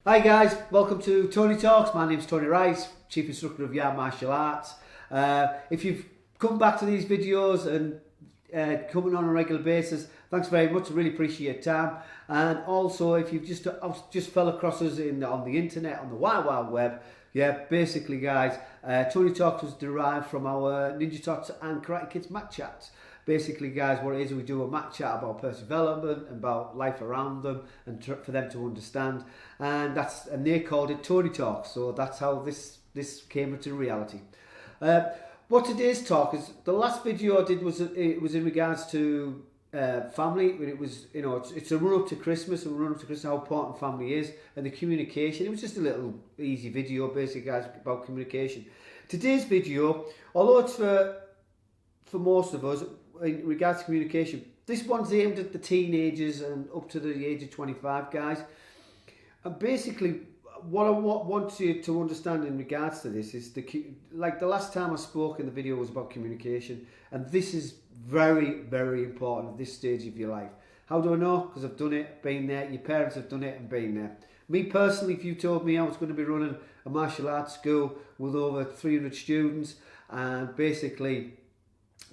Hi guys, welcome to Tony Talks. My name's Tony Rice, Chief Instructor of Yarm Martial Arts. If you've come back to these videos and coming on a regular basis, thanks very much. I really appreciate your time. And also, if you've just fell across us on the internet, on the Wild Web, yeah, basically guys, Tony Talks was derived from our Ninja Tots and Karate Kids mat chats. Basically guys, what it is, we do a mat chat about personal development, about life around them, and for them to understand. And they called it Tony Talks. So that's how this came into reality. What today's talk is, the last video I did was in regards to family. It was, it's a run up to Christmas, how important family is and the communication. It was just a little easy video, basically guys, about communication. Today's video, although it's for most of us in regards to communication, this one's aimed at the teenagers and up to the age of 25 guys. And basically what I want you to understand in regards to this is like the last time I spoke in the video was about communication, and this is very, very important at this stage of your life. How do I know? Because I've done it, been there. Your parents have done it and been there. Me personally, if you told me I was going to be running a martial arts school with over 300 students and basically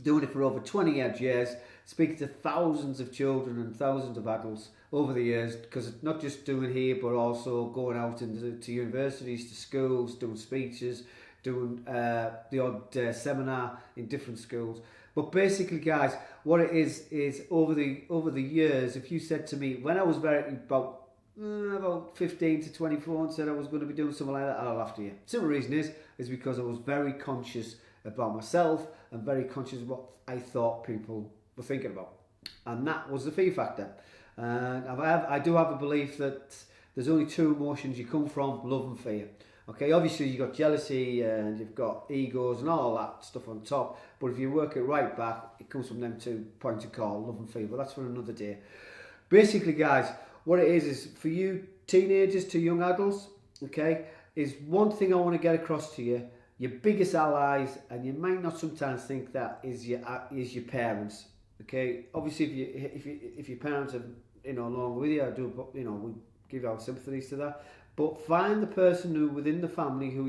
doing it for over 20 odd years, speaking to thousands of children and thousands of adults over the years, because it's not just doing here but also going out to universities, to schools, doing speeches, doing the odd seminar in different schools. But basically guys, what it is over the years, if you said to me when I was about 15 to 24 and said I was going to be doing something like that, I'll laugh to you. Simple reason is because I was very conscious about myself and very conscious of what I thought people were thinking about, and that was the fear factor. And I do have a belief that there's only two emotions you come from: love and fear. Okay, obviously you've got jealousy and you've got egos and all that stuff on top, but if you work it right back, it comes from them 2 points of call, love and fear. But that's for another day. Basically guys, what it is for you teenagers to young adults, okay, is one thing I want to get across to you. Your biggest allies, and you might not sometimes think that, is your parents. Okay, obviously if your parents are along with you, we give our sympathies to that. But find the person who within the family who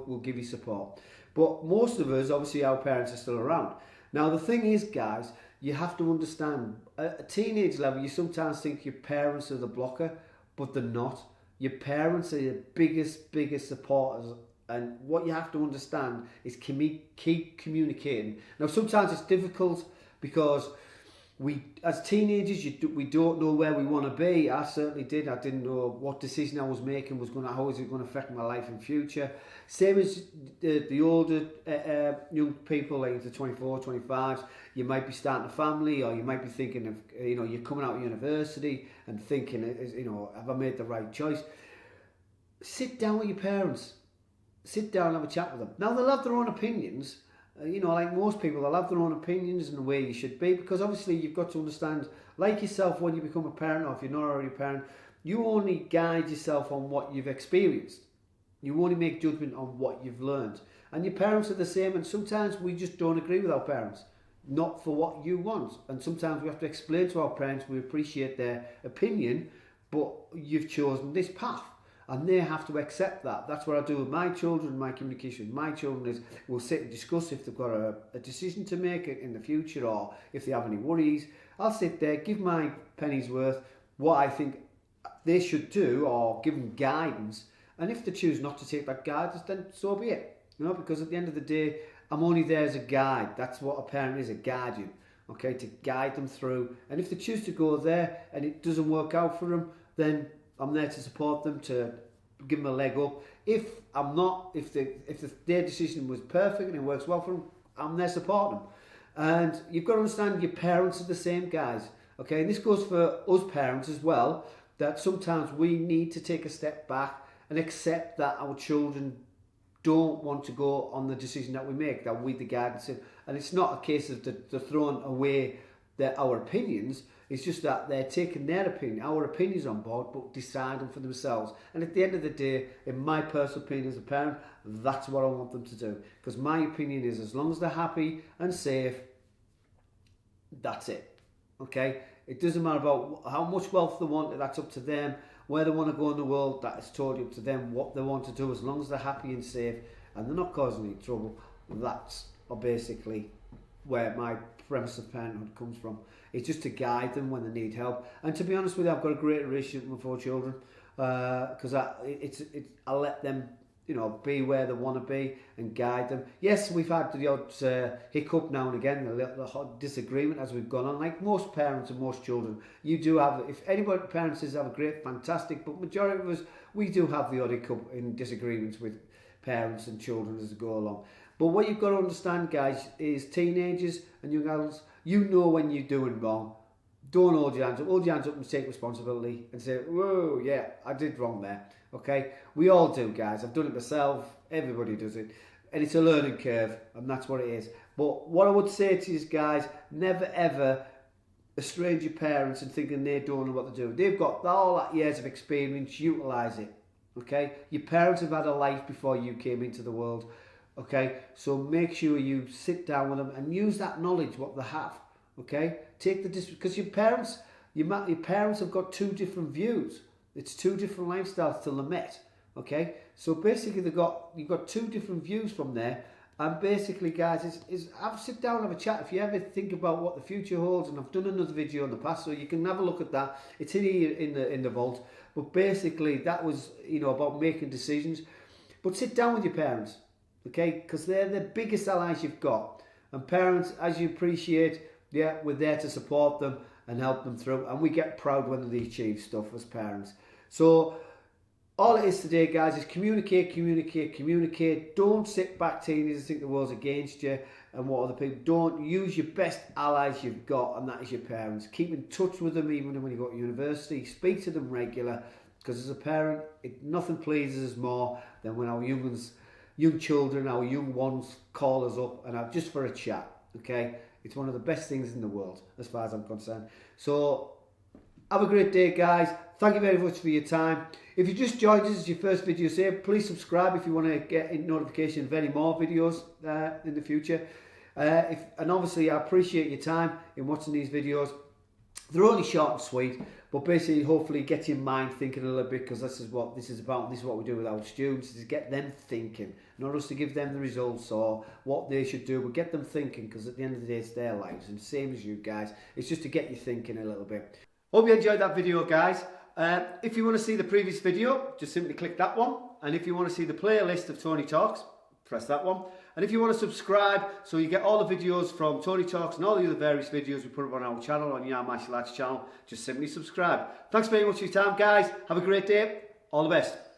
will give you support. But most of us, obviously, our parents are still around. Now the thing is, guys, you have to understand at a teenage level, you sometimes think your parents are the blocker, but they're not. Your parents are your biggest supporters. And what you have to understand is keep communicating. Now, sometimes it's difficult because we, as teenagers, we don't know where we want to be. I certainly did. I didn't know what decision I was making how was it going to affect my life in future. Same as the older young people, like the 24, 25s, you might be starting a family, or you might be thinking of, you're coming out of university and thinking, have I made the right choice? Sit down with your parents. Sit down and have a chat with them. Now, they'll have their own opinions. Like most people, they'll have their own opinions and the way you should be, because obviously you've got to understand, like yourself, when you become a parent, or if you're not already a parent, you only guide yourself on what you've experienced. You only make judgment on what you've learned. And your parents are the same, and sometimes we just don't agree with our parents, not for what you want. And sometimes we have to explain to our parents we appreciate their opinion, but you've chosen this path. And they have to accept that. That's what I do with my children. My communication with my children is we'll sit and discuss if they've got a decision to make in the future, or if they have any worries. I'll sit there, give my penny's worth, what I think they should do, or give them guidance. And if they choose not to take that guidance, then so be it. Because at the end of the day, I'm only there as a guide. That's what a parent is, a guardian. Okay, to guide them through. And if they choose to go there and it doesn't work out for them, then I'm there to support them, to give them a leg up. If I'm not, if their decision was perfect and it works well for them, I'm there supporting them. And you've got to understand, your parents are the same, guys. Okay, and this goes for us parents as well, that sometimes we need to take a step back and accept that our children don't want to go on the decision that we make, that we the guidance in. And it's not a case of they're throwing away our opinions. It's just that they're taking their opinion, our opinions on board, but deciding for themselves. And at the end of the day, in my personal opinion as a parent, that's what I want them to do. Because my opinion is, as long as they're happy and safe, that's it. Okay? It doesn't matter about how much wealth they want, that's up to them. Where they want to go in the world, that is totally up to them. What they want to do, as long as they're happy and safe and they're not causing any trouble, that's basically where my premise of parenthood comes from. It's just to guide them when they need help. And to be honest with you, I've got a great relationship with my 4 children, because I let them, you know, be where they want to be and guide them. Yes, we've had the odd hiccup now and again, a little disagreement as we've gone on. Like most parents and most children, you do have, if anybody, parents have a great, fantastic, but majority of us, we do have the odd hiccup in disagreements with parents and children as they go along. But what you've got to understand, guys, is teenagers and young adults, you know when you're doing wrong. Don't hold your hands up. Hold your hands up and take responsibility and say, whoa, yeah, I did wrong there. Okay? We all do, guys. I've done it myself. Everybody does it. And it's a learning curve, and that's what it is. But what I would say to you guys, never ever estrange your parents and thinking they don't know what to do. They've got all that years of experience. Utilise it. Okay? Your parents have had a life before you came into the world. Okay? So make sure you sit down with them and use that knowledge, what they have. Okay? Take the because your parents have got 2 different views. It's 2 different lifestyles till they met. Okay? So basically you've got 2 different views from there. And basically, guys, sit down and have a chat. If you ever think about what the future holds, and I've done another video in the past, so you can have a look at that. It's in here in the vault. But basically, that was, you know, about making decisions. But sit down with your parents, okay? Because they're the biggest allies you've got. And parents, as you appreciate, yeah, we're there to support them and help them through. And we get proud when they achieve stuff as parents. So all it is today, guys, is communicate, communicate, communicate. Don't sit back, teenagers, and think the world's against you and what other people. Don't. Use your best allies you've got, and that is your parents. Keep in touch with them even when you go to university. Speak to them regular, because as a parent, nothing pleases us more than when our young children, our young ones call us up and just for a chat, okay? It's one of the best things in the world, as far as I'm concerned. So, have a great day, guys. Thank you very much for your time. If you just joined us as your first video here, please subscribe if you want to get a notification of any more videos in the future. And obviously, I appreciate your time in watching these videos. They're only short and sweet, but basically, hopefully, get your mind thinking a little bit, because this is what this is about. This is what we do with our students, is get them thinking, not us to give them the results or what they should do, but get them thinking, because at the end of the day, it's their lives, and same as you guys. It's just to get you thinking a little bit. Hope you enjoyed that video, guys. If you want to see the previous video, just simply click that one. And if you want to see the playlist of Tony Talks, press that one. And if you want to subscribe, so you get all the videos from Tony Talks and all the other various videos we put up on our channel, on Yarm Martial Arts channel, just simply subscribe. Thanks very much for your time, guys. Have a great day. All the best.